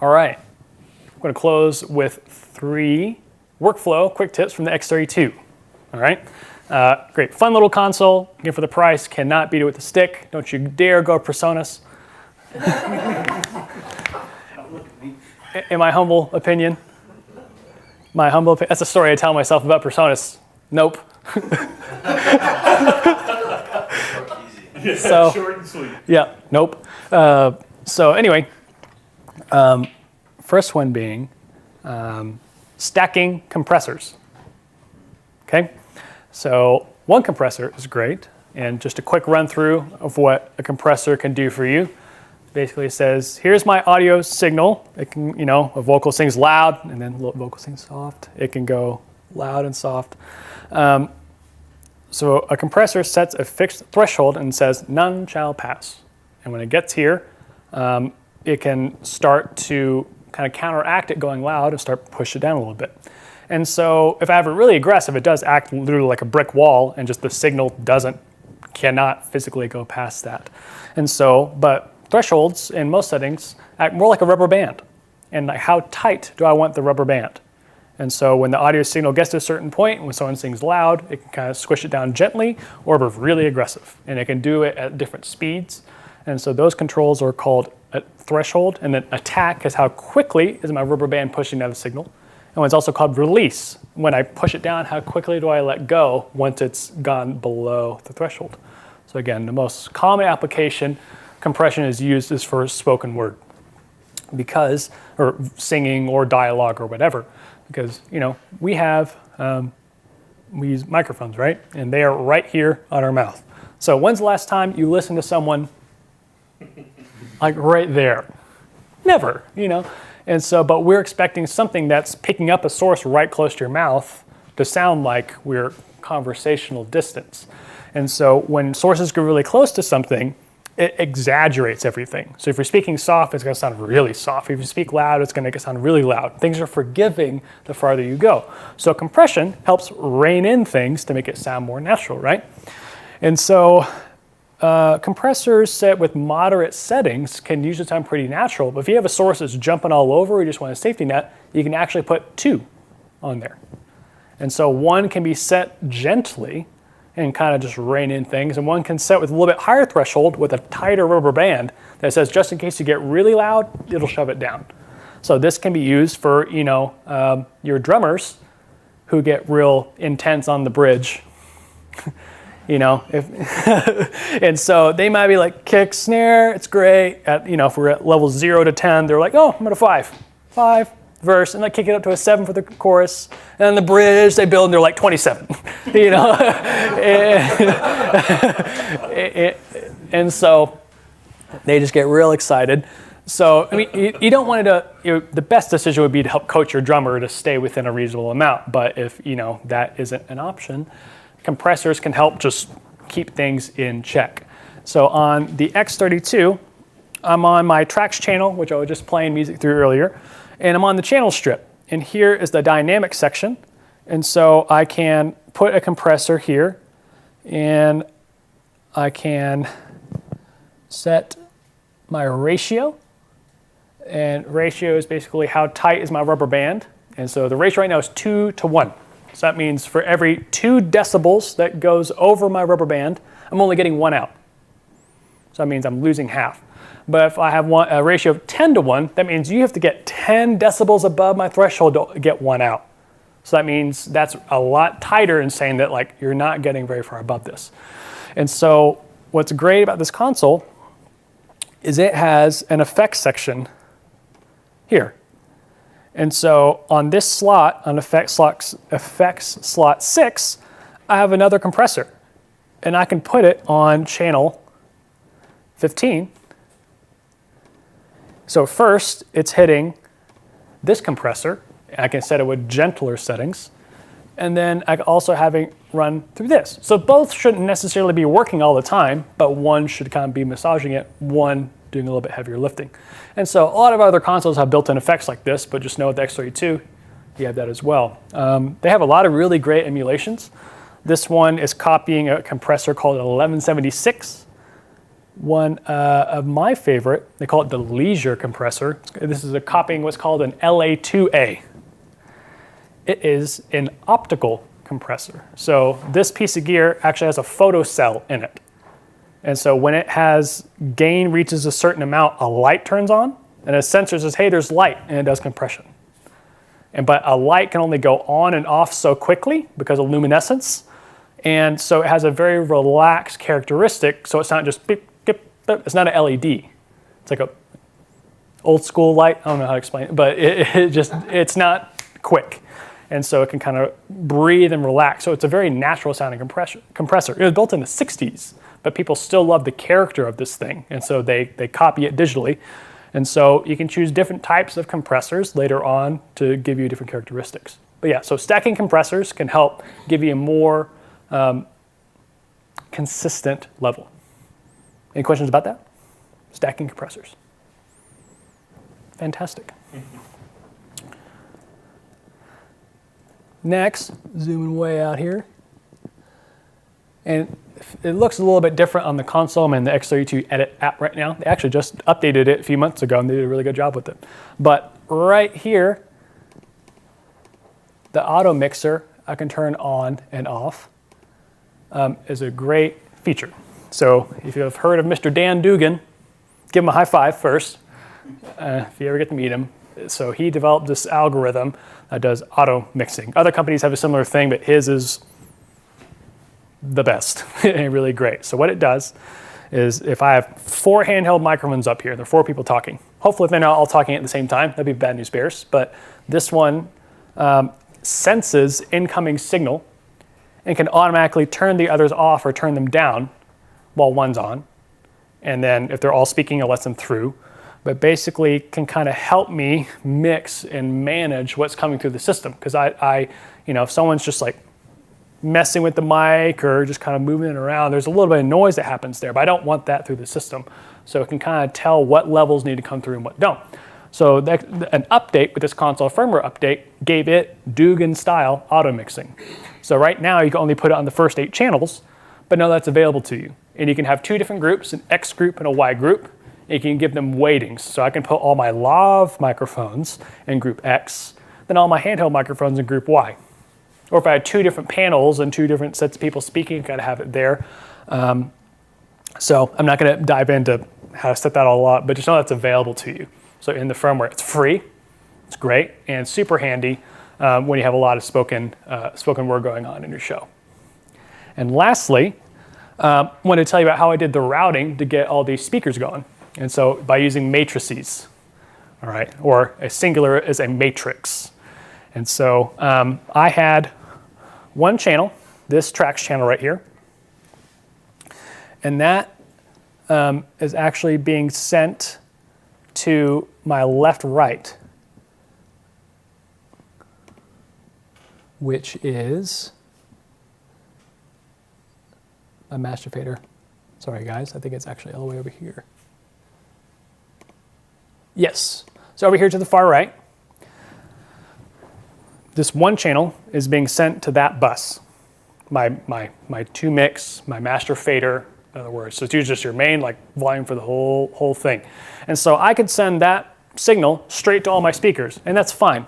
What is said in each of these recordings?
All right, I'm going to close with 3 workflow quick tips from the X32. All right, great, fun little console. Again, for the price, cannot beat it with a stick. Don't you dare go PreSonus. In my humble opinion, that's a story I tell myself about PreSonus. Nope. So, short and sweet. Yeah, nope. So anyway, first one being stacking compressors. Okay, so one compressor is great, and just a quick run through of what a compressor can do for you. Basically says, here's my audio signal. It can, a vocal sings loud and then a vocal sings soft. It can go loud and soft. So a compressor sets a fixed threshold and says, none shall pass. And when it gets here, it can start to kind of counteract it going loud and start push it down a little bit. And so if I have it really aggressive, it does act literally like a brick wall, and just the signal cannot physically go past that. And so, but thresholds in most settings act more like a rubber band. And like, how tight do I want the rubber band? And so when the audio signal gets to a certain point, when someone sings loud, it can kind of squish it down gently or be really aggressive. And it can do it at different speeds. And so those controls are called a threshold. And then attack is how quickly is my rubber band pushing down the signal. And it's also called release. When I push it down, how quickly do I let go once it's gone below the threshold? So again, the most common application compression is used is for spoken word, or singing or dialogue or whatever. Because, we use microphones, right? And they are right here on our mouth. So when's the last time you listened to someone like right there? Never, And so, but we're expecting something that's picking up a source right close to your mouth to sound like we're conversational distance. And so when sources go really close to something, it exaggerates everything. So if you're speaking soft, it's going to sound really soft. If you speak loud, it's going to sound really loud. Things are forgiving the farther you go. So compression helps rein in things to make it sound more natural, right? And so compressors set with moderate settings can usually sound pretty natural. But if you have a source that's jumping all over, or you just want a safety net, you can actually put 2 on there. And so one can be set gently and kind of just rein in things. And one can set with a little bit higher threshold with a tighter rubber band that says, just in case you get really loud, it'll shove it down. So this can be used for, your drummers who get real intense on the bridge, and so they might be like kick, snare, it's great. If we're at level 0 to 10, they're like, oh, I'm at a 5 verse, and they kick it up to a 7 for the chorus. And then the bridge they build, and they're like 27, and so they just get real excited. So you don't want to. The best decision would be to help coach your drummer to stay within a reasonable amount. But if that isn't an option, compressors can help just keep things in check. So on the X32, I'm on my tracks channel, which I was just playing music through earlier. And I'm on the channel strip. And here is the dynamic section. And so I can put a compressor here. And I can set my ratio. And ratio is basically how tight is my rubber band. And so the ratio right now is 2 to 1. So that means for every 2 decibels that goes over my rubber band, I'm only getting 1 out. So that means I'm losing half. But if I have a ratio of 10 to 1, that means you have to get 10 decibels above my threshold to get 1 out. So that means that's a lot tighter in saying that you're not getting very far above this. And so what's great about this console is it has an effects section here. And so on this slot, on effects slot 6, I have another compressor. And I can put it on channel 15. So first, it's hitting this compressor. I can set it with gentler settings. And then I can also have it run through this. So both shouldn't necessarily be working all the time, but one should kind of be massaging it, one doing a little bit heavier lifting. And so a lot of other consoles have built-in effects like this, but just know with the X32, you have that as well. They have a lot of really great emulations. This one is copying a compressor called 1176. one of my favorite, they call it the leisure compressor. This is a copying what's called an LA2A. It is an optical compressor. So this piece of gear actually has a photocell in it. And so when it has gain reaches a certain amount, a light turns on, and a sensor says, hey, there's light, and it does compression. But a light can only go on and off so quickly because of luminescence. And so it has a very relaxed characteristic, so it's not just beep, beep, beep. It's not an LED. It's like a old school light. I don't know how to explain it, but it's not quick. And so it can kind of breathe and relax. So it's a very natural sounding compressor. It was built in the 60s, but people still love the character of this thing. And so they copy it digitally. And so you can choose different types of compressors later on to give you different characteristics. But yeah, so stacking compressors can help give you a more consistent level. Any questions about that? Stacking compressors. Fantastic. Next, zooming way out here. And it looks a little bit different on the console. I'm in the X32 edit app right now. They actually just updated it a few months ago and they did a really good job with it. But right here, the auto mixer I can turn on and off is a great feature. So if you have heard of Mr. Dan Dugan, give him a high five first if you ever get to meet him. So he developed this algorithm that does auto mixing. Other companies have a similar thing, but his is the best and really great. So what it does is if I have 4 handheld microphones up here, there are 4 people talking. Hopefully if they're not all talking at the same time, that'd be bad news bears. But this one senses incoming signal and can automatically turn the others off or turn them down while one's on. And then if they're all speaking, it lets them through. But basically can kind of help me mix and manage what's coming through the system. Because if someone's just like messing with the mic or just kind of moving it around, there's a little bit of noise that happens there, but I don't want that through the system. So it can kind of tell what levels need to come through and what don't. So an update with this console firmware update gave it Dugan style auto mixing. So right now you can only put it on the first 8 channels, but now that's available to you. And you can have 2 different groups, an X group and a Y group. You can give them weightings. So I can put all my lav microphones in group X, then all my handheld microphones in group Y. Or if I had 2 different panels and 2 different sets of people speaking, I gotta have it there. So I'm not gonna dive into how to set that all up, but just know that's available to you. So in the firmware, it's free, it's great, and super handy when you have a lot of spoken word going on in your show. And lastly, I want to tell you about how I did the routing to get all these speakers going. And so by using matrices, all right, or a singular is a matrix. And so I had one channel, this tracks channel right here, and that is actually being sent to my left-right, which is a master fader. Sorry guys, I think it's actually all the way over here. Yes, so over here to the far right, this one channel is being sent to that bus. My 2 mix, my master fader, in other words. So it's usually just your main volume for the whole thing. And so I could send that signal straight to all my speakers, and that's fine.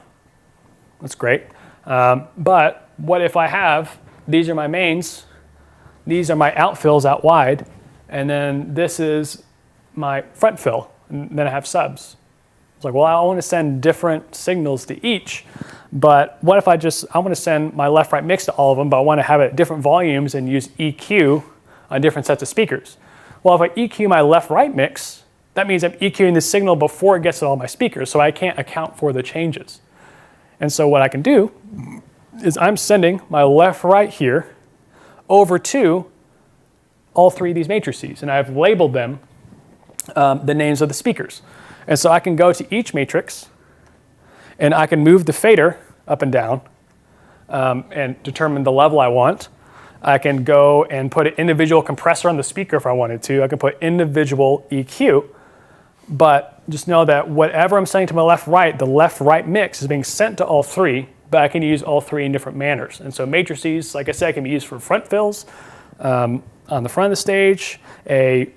That's great. But what if I have, these are my mains, these are my outfills out wide, and then this is my front fill, and then I have subs. It's like, well, I want to send different signals to each, but what if I want to send my left-right mix to all of them, but I want to have it at different volumes and use EQ on different sets of speakers. Well, if I EQ my left-right mix, that means I'm EQing the signal before it gets to all my speakers, so I can't account for the changes. And so what I can do is I'm sending my left-right here over to all 3 of these matrices, and I've labeled them the names of the speakers. And so I can go to each matrix, and I can move the fader up and down and determine the level I want. I can go and put an individual compressor on the speaker if I wanted to. I can put individual EQ, but just know that whatever I'm sending to my left-right, the left-right mix is being sent to all 3, but I can use all 3 in different manners. And so matrices, like I said, can be used for front fills, on the front of the stage, a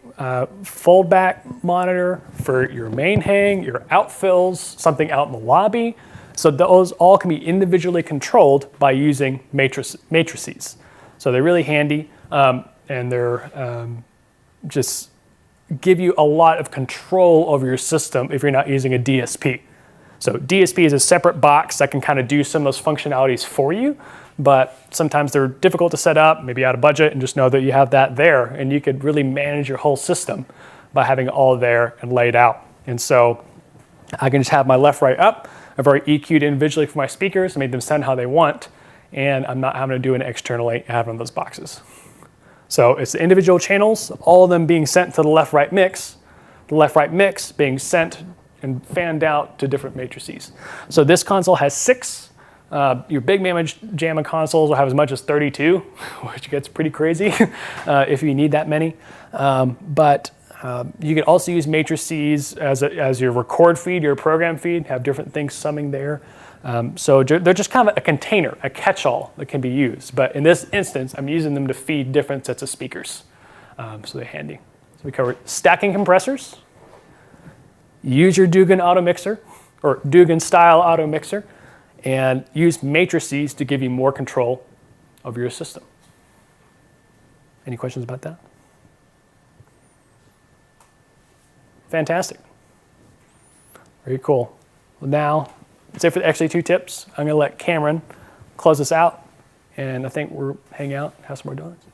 fold back monitor for your main hang, your outfills, something out in the lobby. So those all can be individually controlled by using matrices. So they're really handy, and they're just give you a lot of control over your system if you're not using a DSP. So DSP is a separate box that can kind of do some of those functionalities for you, but sometimes they're difficult to set up, maybe out of budget, and just know that you have that there, and you could really manage your whole system by having it all there and laid out. And so I can just have my left, right, up. I've already EQ'd individually for my speakers, made them sound how they want, and I'm not having to do an externally having those boxes. So it's the individual channels, all of them being sent to the left-right mix, the left-right mix being sent and fanned out to different matrices. So this console has 6. Your big Mamma Jamma consoles will have as much as 32, which gets pretty crazy if you need that many. But you can also use matrices as your record feed, your program feed, have different things summing there. So they're just kind of a container, a catch-all that can be used. But in this instance, I'm using them to feed different sets of speakers. So they're handy. So we covered stacking compressors, use your Dugan auto mixer, or Dugan style auto mixer, and use matrices to give you more control over your system. Any questions about that? Fantastic. Very cool. Well, now, that's it for the X32 tips. I'm going to let Cameron close this out, and I think we'll hang out, have some more donuts.